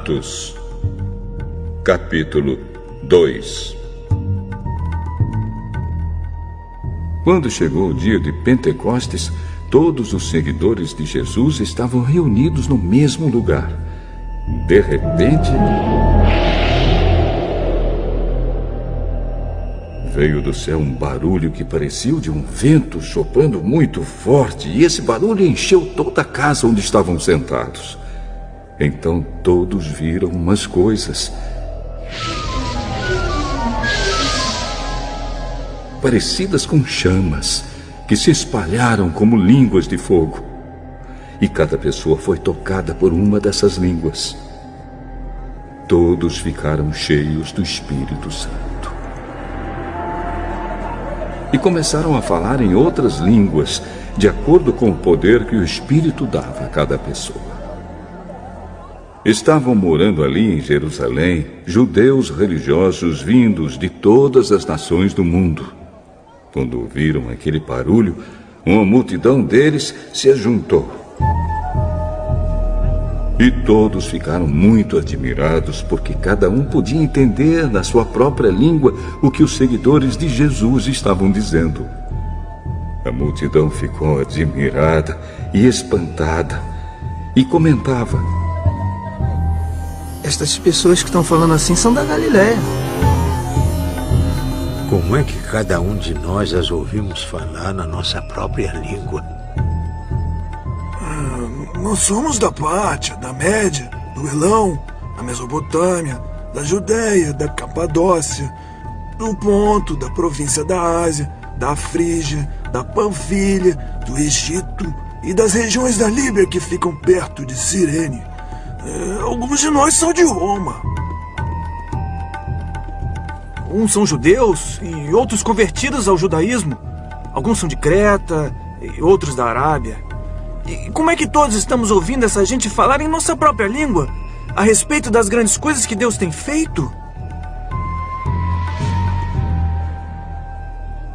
Atos, capítulo 2. Quando chegou o dia de Pentecostes, todos os seguidores de Jesus estavam reunidos no mesmo lugar. De repente, veio do céu um barulho que parecia o de um vento soprando muito forte, e esse barulho encheu toda a casa onde estavam sentados. Então todos viram umas coisas parecidas com chamas, que se espalharam como línguas de fogo. E cada pessoa foi tocada por uma dessas línguas. Todos ficaram cheios do Espírito Santo e começaram a falar em outras línguas, de acordo com o poder que o Espírito dava a cada pessoa. Estavam morando ali em Jerusalém judeus religiosos vindos de todas as nações do mundo. Quando ouviram aquele barulho, uma multidão deles se ajuntou. E todos ficaram muito admirados, porque cada um podia entender na sua própria língua o que os seguidores de Jesus estavam dizendo. A multidão ficou admirada e espantada e comentava: estas pessoas que estão falando assim são da Galileia. Como é que cada um de nós as ouvimos falar na nossa própria língua? Nós somos da Pártia, da Média, do Elão, da Mesopotâmia, da Judéia, da Capadócia, do Ponto, da província da Ásia, da Frígia, da Panfilha, do Egito e das regiões da Líbia que ficam perto de Cirene. Alguns de nós são de Roma. Uns são judeus e outros convertidos ao judaísmo. Alguns são de Creta e outros da Arábia. E como é que todos estamos ouvindo essa gente falar em nossa própria língua a respeito das grandes coisas que Deus tem feito?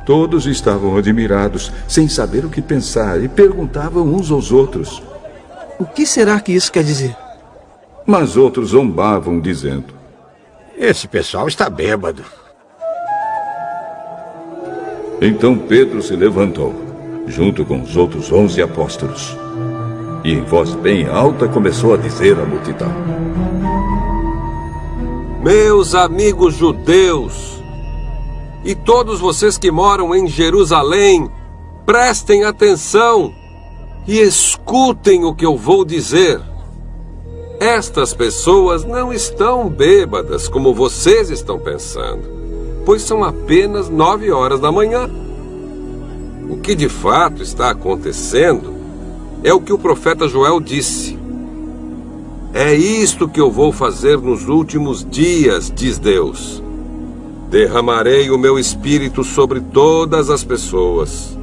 Todos estavam admirados, sem saber o que pensar, e perguntavam uns aos outros: o que será que isso quer dizer? Mas outros zombavam, dizendo: esse pessoal está bêbado. Então Pedro se levantou, junto com os outros 11 apóstolos, e em voz bem alta começou a dizer à multidão: meus amigos judeus, e todos vocês que moram em Jerusalém, prestem atenção e escutem o que eu vou dizer. Estas pessoas não estão bêbadas como vocês estão pensando, pois são apenas 9 horas da manhã. O que de fato está acontecendo é o que o profeta Joel disse. É isto que eu vou fazer nos últimos dias, diz Deus. Derramarei o meu espírito sobre todas as pessoas.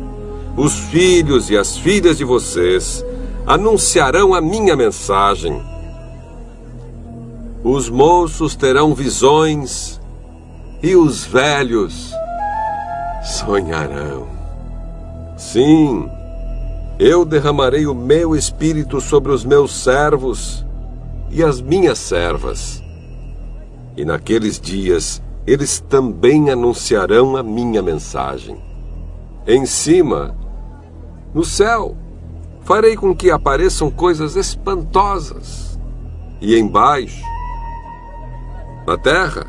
Os filhos e as filhas de vocês anunciarão a minha mensagem. Os moços terão visões e os velhos sonharão. Sim, eu derramarei o meu espírito sobre os meus servos e as minhas servas. E naqueles dias eles também anunciarão a minha mensagem. Em cima, no céu, farei com que apareçam coisas espantosas. E embaixo, na terra,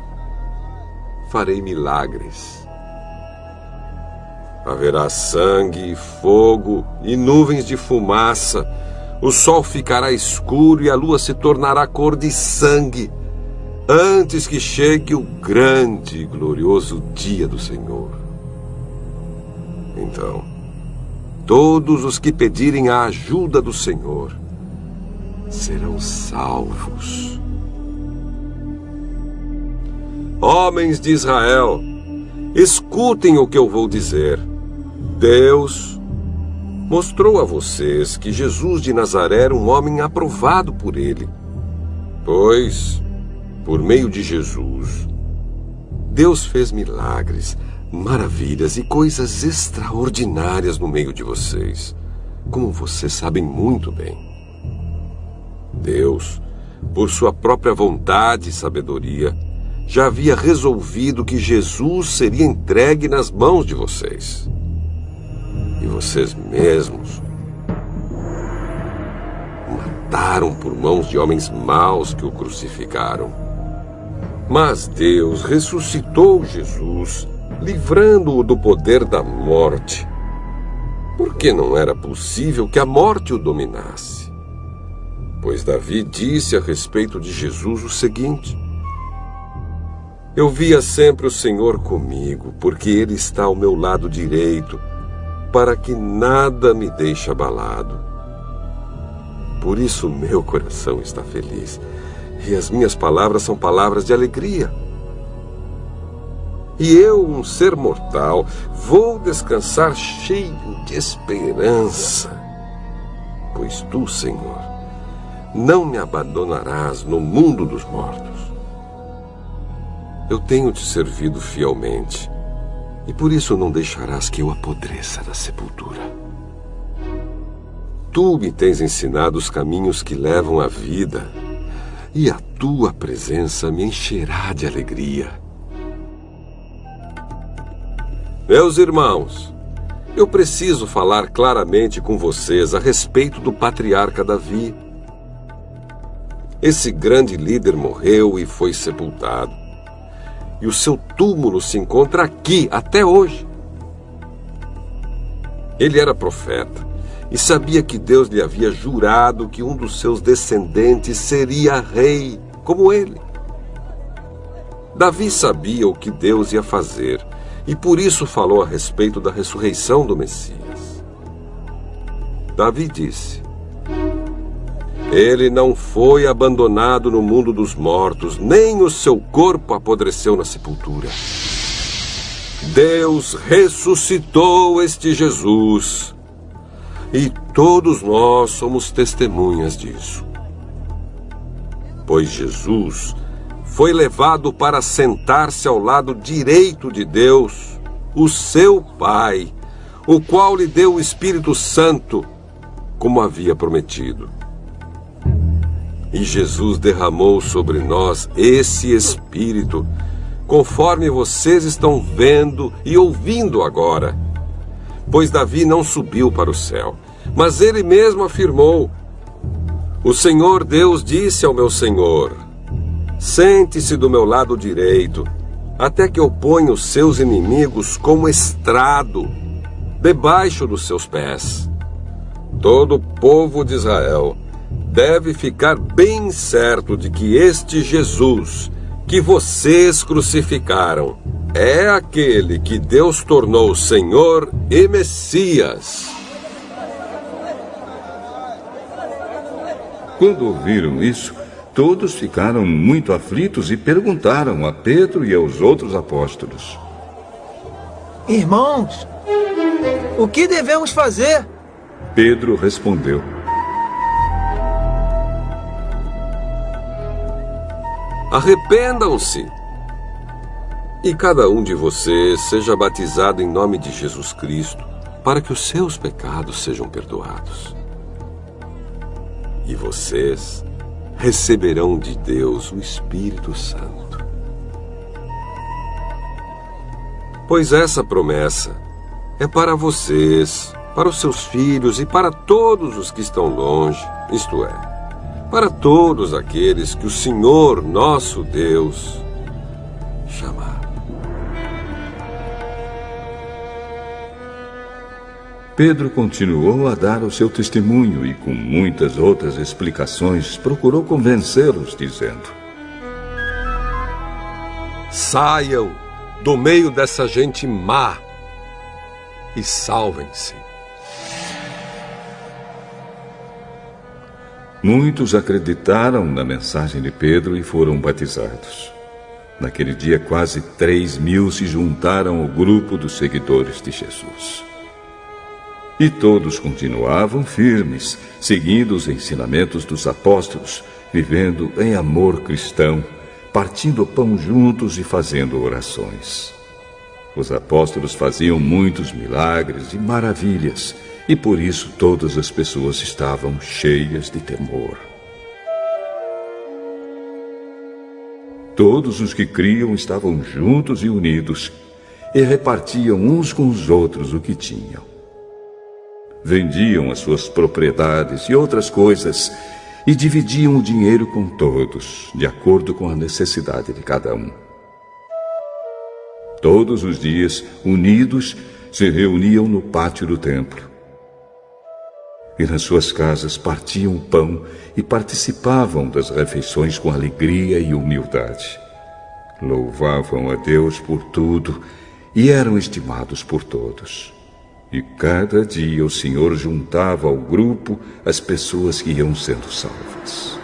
farei milagres. Haverá sangue, fogo e nuvens de fumaça. O sol ficará escuro e a lua se tornará cor de sangue, antes que chegue o grande e glorioso dia do Senhor. Então, todos os que pedirem a ajuda do Senhor serão salvos. Homens de Israel, escutem o que eu vou dizer. Deus mostrou a vocês que Jesus de Nazaré era um homem aprovado por ele. Pois, por meio de Jesus, Deus fez milagres, maravilhas e coisas extraordinárias no meio de vocês, como vocês sabem muito bem. Deus por sua própria vontade e sabedoria, já havia resolvido que Jesus seria entregue nas mãos de vocês. E vocês mesmos o mataram por mãos de homens maus que o crucificaram. Mas Deus ressuscitou Jesus, livrando-o do poder da morte, porque não era possível que a morte o dominasse. Pois Davi disse a respeito de Jesus o seguinte: eu via sempre o Senhor comigo, porque Ele está ao meu lado direito, para que nada me deixe abalado. Por isso meu coração está feliz, e as minhas palavras são palavras de alegria. E eu, um ser mortal, vou descansar cheio de esperança, pois tu, Senhor, não me abandonarás no mundo dos mortos. Eu tenho te servido fielmente, e por isso não deixarás que eu apodreça na sepultura. Tu me tens ensinado os caminhos que levam à vida, e a tua presença me encherá de alegria. Meus irmãos, eu preciso falar claramente com vocês a respeito do patriarca Davi. Esse grande líder morreu e foi sepultado, e o seu túmulo se encontra aqui até hoje. Ele era profeta e sabia que Deus lhe havia jurado que um dos seus descendentes seria rei, como ele. Davi sabia o que Deus ia fazer e por isso falou a respeito da ressurreição do Messias. Davi disse: ele não foi abandonado no mundo dos mortos, nem o seu corpo apodreceu na sepultura. Deus ressuscitou este Jesus, e todos nós somos testemunhas disso. Pois Jesus foi levado para sentar-se ao lado direito de Deus, o seu Pai, o qual lhe deu o Espírito Santo, como havia prometido. E Jesus derramou sobre nós esse Espírito, conforme vocês estão vendo e ouvindo agora. Pois Davi não subiu para o céu, mas ele mesmo afirmou: o Senhor Deus disse ao meu Senhor: sente-se do meu lado direito, até que eu ponha os seus inimigos como estrado, debaixo dos seus pés. Todo o povo de Israel deve ficar bem certo de que este Jesus, que vocês crucificaram, é aquele que Deus tornou Senhor e Messias. Quando ouviram isso, todos ficaram muito aflitos e perguntaram a Pedro e aos outros apóstolos: irmãos, o que devemos fazer? Pedro respondeu: arrependam-se, e cada um de vocês seja batizado em nome de Jesus Cristo, para que os seus pecados sejam perdoados. E vocês receberão de Deus o Espírito Santo. Pois essa promessa é para vocês, para os seus filhos e para todos os que estão longe, isto é, para todos aqueles que o Senhor, nosso Deus, chamar. Pedro continuou a dar o seu testemunho e, com muitas outras explicações, procurou convencê-los, dizendo: saiam do meio dessa gente má e salvem-se. Muitos acreditaram na mensagem de Pedro e foram batizados. Naquele dia, quase 3.000 se juntaram ao grupo dos seguidores de Jesus. E todos continuavam firmes, seguindo os ensinamentos dos apóstolos, vivendo em amor cristão, partindo o pão juntos e fazendo orações. Os apóstolos faziam muitos milagres e maravilhas, e por isso todas as pessoas estavam cheias de temor. Todos os que criam estavam juntos e unidos e repartiam uns com os outros o que tinham. Vendiam as suas propriedades e outras coisas e dividiam o dinheiro com todos, de acordo com a necessidade de cada um. Todos os dias, unidos, se reuniam no pátio do templo. E nas suas casas partiam o pão e participavam das refeições com alegria e humildade. Louvavam a Deus por tudo e eram estimados por todos. E cada dia o Senhor juntava ao grupo as pessoas que iam sendo salvas.